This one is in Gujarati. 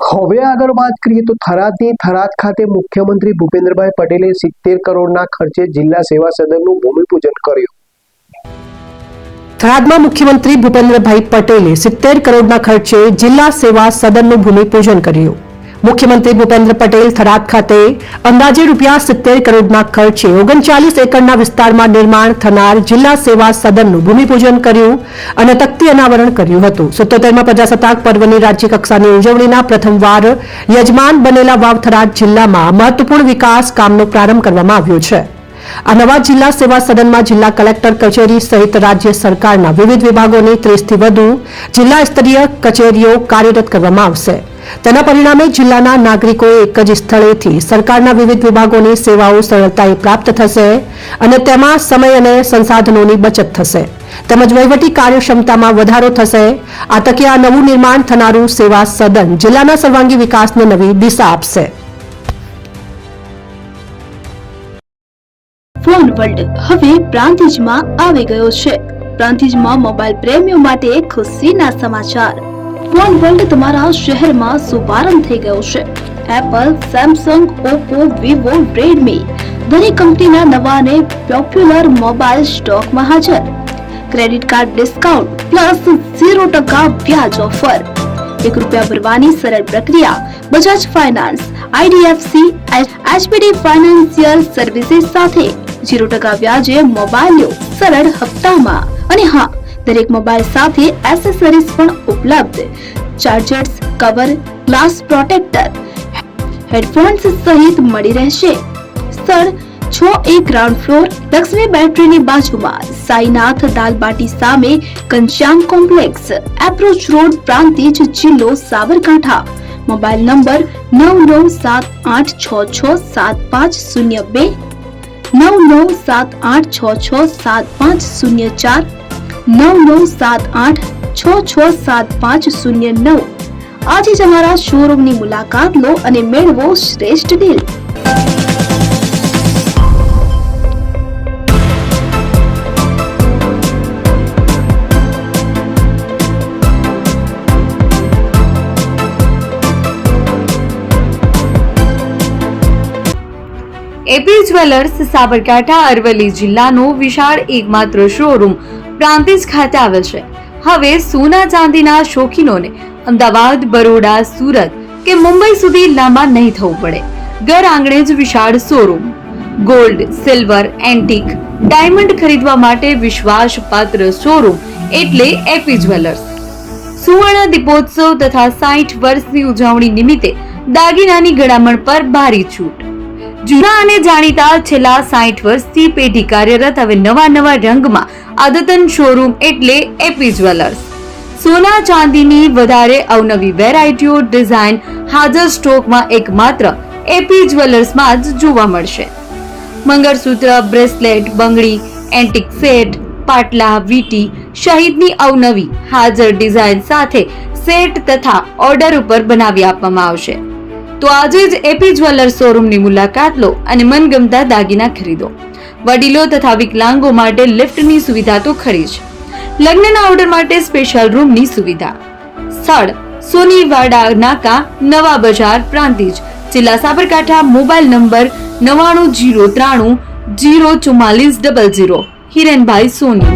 હવે આગળ વાત કરીએ તો થરાદ ખાતે મુખ્યમંત્રી ભૂપેન્દ્રભાઈ પટેલે 70 કરોડના ખર્ચે જિલ્લા સેવા સદનનું ભૂમિપૂજન કર્યું। થરાદમાં મુખ્યમંત્રી ભૂપેન્દ્રભાઈ પટેલે 70 કરોડના ખર્ચે જિલ્લા સેવા સદનનું ભૂમિપૂજન કર્યું। મુખ્યમંત્રી ભૂપેન્દ્ર પટેલ થરાદ ખાતે અંદાજે રૂપિયા 70 કરોડના ખર્ચે 39 એકરના વિસ્તારમાં નિર્માણ થનાર જિલ્લા સેવા સદનનું ભૂમિપૂજન કર્યું અને તકતી અનાવરણ કર્યું હતું। 77માં પ્રજાસત્તાક પર્વની રાજ્ય કક્ષાની ઉજવણીના પ્રથમવાર યજમાન બનેલા વાવ થરાદ જિલ્લામાં મહત્વપૂર્ણ વિકાસ કામનો પ્રારંભ કરવામાં આવ્યો છે। આ નવા જિલ્લા સેવા સદનમાં જિલ્લા કલેક્ટર કચેરી સહિત રાજ્ય સરકારના વિવિધ વિભાગોની 30થી વધુ જિલ્લા સ્તરીય કચેરીઓ કાર્યરત કરવામાં આવશે। તેના પરિણામે જિલ્લાના નાગરિકોએ એક જ સ્થળેથી સરકારના વિવિધ વિભાગોની સેવાઓ સરળતાએ પ્રાપ્ત થશે અને તેમાં સમય અને સંસાધનોની બચત થશે તેમજ વહીવટી કાર્યક્ષમતામાં વધારો થશે। આ તકે આ નવું નિર્માણ થનારું સેવા સદન જિલ્લાના સર્વાંગી વિકાસને નવી દિશા આપશે। ફોન વર્લ્ડ હવે પ્રાંતિજમાં આવી ગયો છે। પ્રાંતિજમાં મોબાઈલ પ્રેમીઓ માટે ખુશીના સમાચાર। ફોન વર્લ્ડ તમારા શહેરમાં શુભારંભ થઈ ગયો છે। Apple, Samsung, Oppo, Vivo, Redmi દરેક કંપનીના નવા અને પોપ્યુલર મોબાઈલ સ્ટોકમાં હાજર। ક્રેડિટ કાર્ડ ડિસ્કાઉન્ટ પ્લસ 0% વ્યાજ ઓફર, ₹1 ભરવાની સરળ પ્રક્રિયા। Bajaj finance, IDFC, HPD financial services સાથે 0% વ્યાજે મોબાઈલ લો સરળ હપ્તામાં। અને હા, દરેક મોબાઈલ સાથે એસેસરીઝ પણ ઉપલબ્ધ। Chargers, cover, glass protractor, headphones સહિત મળી રહેશે। સ્થળ 6A ગ્રાઉન્ડ ફ્લોર, લક્ષ્મી બેટરીની બાજુમાં, સાઈનાથ દાલબાટી સામે, Ghanshyam complex, approach road, Prantij, જિલ્લો સાબરકાંઠા। Mobile number 9978667502, 9978667504, 9978667509। આજે જ અમારા શોરૂમની મુલાકાત લો અને મેળવો શ્રેષ્ઠ deal. AP jewellers Sabarkantha Aravalli જિલ્લાનો વિશાળ એકમાત્ર શોરૂમ પ્રાંતિજ ખાતે આવેલ છે। હવે સોના ચાંદીના શોખીનોને અમદાવાદ, બરોડા, સુરત કે મુંબઈ સુધી લાંબા નહીં થવું પડે। ઘર આંગણે જ વિશાળ showroom. Gold, silver, antique, diamond ખરીદવા માટે વિશ્વાસપાત્ર શોરૂમ એટલે એપી જ્વેલર્સ। સુવર્ણ દીપોત્સવ તથા 60 વર્ષની ઉજવણી નિમિત્તે દાગીનાની ગળામણ પર ભારી છૂટ। જૂના અને જાણીતા છેલ્લા 60 વર્ષથી પેઢી કાર્યરત હવે નવા રંગમાં અદ્યતન શોરૂમ એટલે એપી જ્વેલર્સ। સોના ચાંદીની વધારે અવનવી વેરાયટીઓ, ડિઝાઇન હાજર સ્ટોકમાં એકમાત્ર એપી જ્વેલર્સમાં જ જોવા મળશે। મંગળસૂત્ર, બ્રેસલેટ, બંગડી, એન્ટિક સેટ, પાટલા, વીટી સહિતની અવનવી હાજર ડિઝાઇન સાથે સેટ તથા ઓર્ડર ઉપર બનાવી આપવામાં આવશે। તો આજે જ એપી જ્વેલર્સ શોરૂમની મુલાકાત લો અને મનગમતા દાગીના ખરીદો। વડીલો તથા વિકલાંગો માટે લિફ્ટની સુવિધા તો ખરી જ, લગ્નના ઓર્ડર માટે સ્પેશિયલ રૂમની સુવિધા। સ્થળ સોનીવાડા નાકા, નવા બજાર, પ્રાંતિજ, જિલ્લા સાબરકાંઠા। Mobile number 9903304400। હિરેનભાઈ સોની।